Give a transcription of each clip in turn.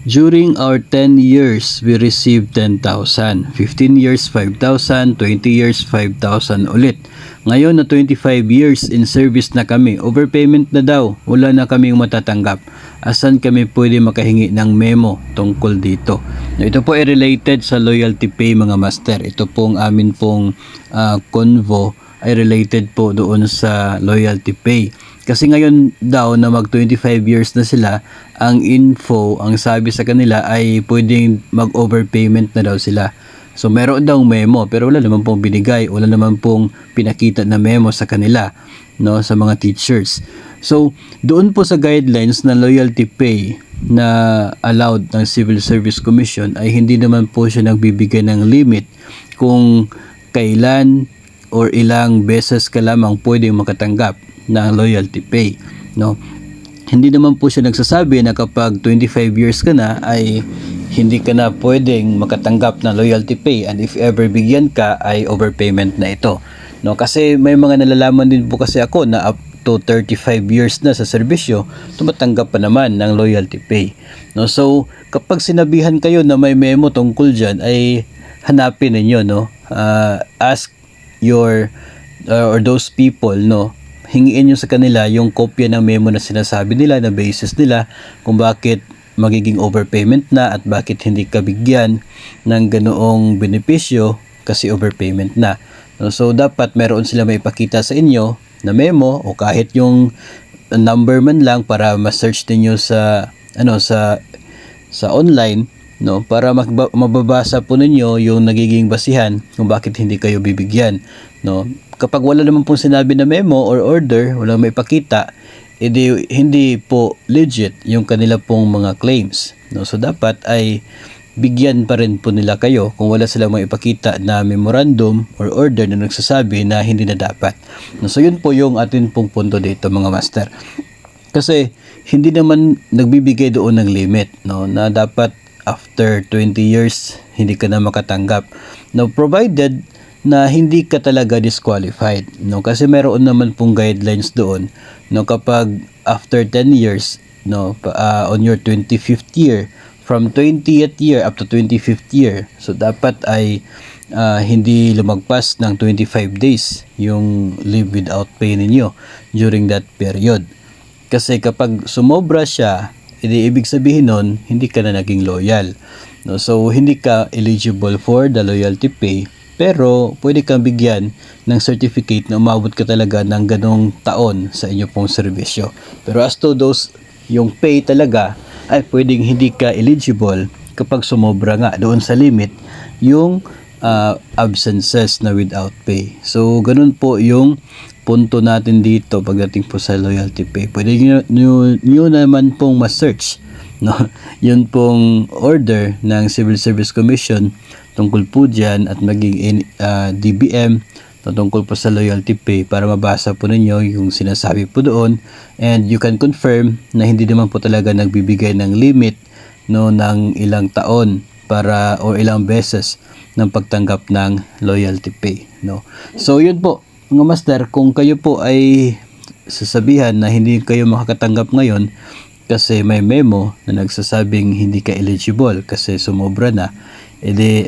During our 10 years, we received 10,000. 15 years, 5,000. 20 years, 5,000 ulit. Ngayon na 25 years in service na kami, overpayment na daw. Wala na kaming matatanggap. Asan kami pwede makahingi ng memo tungkol dito? Ito po ay related sa loyalty pay mga master. Ito pong amin pong convo ay related po doon sa loyalty pay. Kasi ngayon daw na mag 25 years na sila, ang info, ang sabi sa kanila ay pwedeng mag-overpayment na daw sila. So meron daw memo pero wala naman pong binigay, wala naman pong pinakita na memo sa kanila, no, sa mga teachers. So doon po sa guidelines na loyalty pay na allowed ng Civil Service Commission ay hindi naman po siya nagbibigay ng limit kung kailan or ilang beses ka lamang pwedeng makatanggap ng loyalty pay, no. Hindi naman po siya nagsasabi na kapag 25 years ka na ay hindi ka na pwedeng makatanggap ng loyalty pay, and if ever bigyan ka ay overpayment na ito, no. Kasi may mga nalalaman din po kasi ako na up to 35 years na sa serbisyo, tumatanggap pa naman ng loyalty pay, no. So kapag sinabihan kayo na may memo tungkol dyan ay hanapin ninyo, no. Ask your or those people, no, hingiin nyo sa kanila yung kopya ng memo na sinasabi nila, na basis nila kung bakit magiging overpayment na at bakit hindi ka bigyan ng ganoong benepisyo kasi overpayment na. So dapat meron sila maipakita sa inyo na memo o kahit yung number man lang para ma-search niyo sa sa online, no, para mababasa po ninyo yung nagiging basihan kung bakit hindi kayo bibigyan, no. Kapag wala naman pong sinabi na memo or order, wala may ipakita, edi hindi po legit yung kanila pong mga claims, no. So dapat ay bigyan pa rin po nila kayo kung wala silang maipakita na memorandum or order na nagsasabi na hindi na dapat, no. So yun po yung atin pong punto dito mga master. Kasi hindi naman nagbibigay doon ng limit, no, na dapat after 20 years hindi ka na makatanggap, no, provided na hindi ka talaga disqualified, no. Kasi meron naman pong guidelines doon, no, kapag after 10 years, no, on your 25th year, from 20th year up to 25th year, so dapat ay hindi lumagpas ng 25 days yung leave without pay ninyo during that period. Kasi kapag sumobra siya, ibig sabihin nun, hindi ka na naging loyal, no. So hindi ka eligible for the loyalty pay, pero pwede kang bigyan ng certificate na umabot ka talaga ng ganong taon sa inyo pong serbisyo. Pero as to those, yung pay talaga, ay pwedeng hindi ka eligible kapag sumobra nga doon sa limit yung absences na without pay. So ganun po yung punto natin dito pagdating po sa loyalty pay. Pwede nyo naman pong ma-search, no, yun pong order ng Civil Service Commission tungkol po dyan at maging DBM tungkol po sa loyalty pay para mabasa po ninyo yung sinasabi po doon, and you can confirm na hindi naman po talaga nagbibigay ng limit, no, ng ilang taon para o ilang beses ng pagtanggap ng loyalty pay, no. So yun po mga master, kung kayo po ay sasabihan na hindi kayo makakatanggap ngayon kasi may memo na nagsasabing hindi ka eligible kasi sumobra na, edi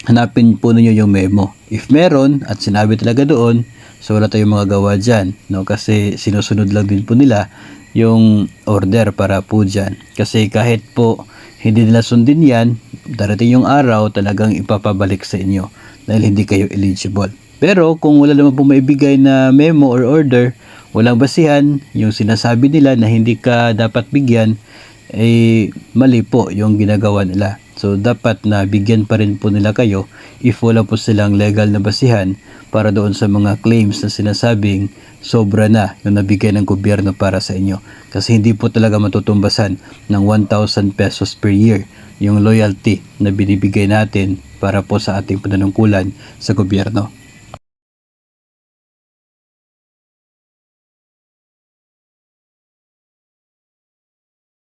hanapin po ninyo yung memo. If meron at sinabi talaga doon, so wala tayong magagawa dyan, no, kasi sinusunod lang din po nila yung order para po dyan. Kasi kahit po hindi nila sundin yan, darating yung araw talagang ipapabalik sa inyo dahil hindi kayo eligible. Pero kung wala naman po maibigay na memo or order, walang basihan, yung sinasabi nila na hindi ka dapat bigyan, eh mali po yung ginagawa nila. So dapat na bigyan pa rin po nila kayo if wala po silang legal na basihan para doon sa mga claims na sinasabing sobra na yung nabigay ng gobyerno para sa inyo. Kasi hindi po talaga matutumbasan ng 1,000 pesos per year yung loyalty na binibigay natin para po sa ating panunungkulan sa gobyerno.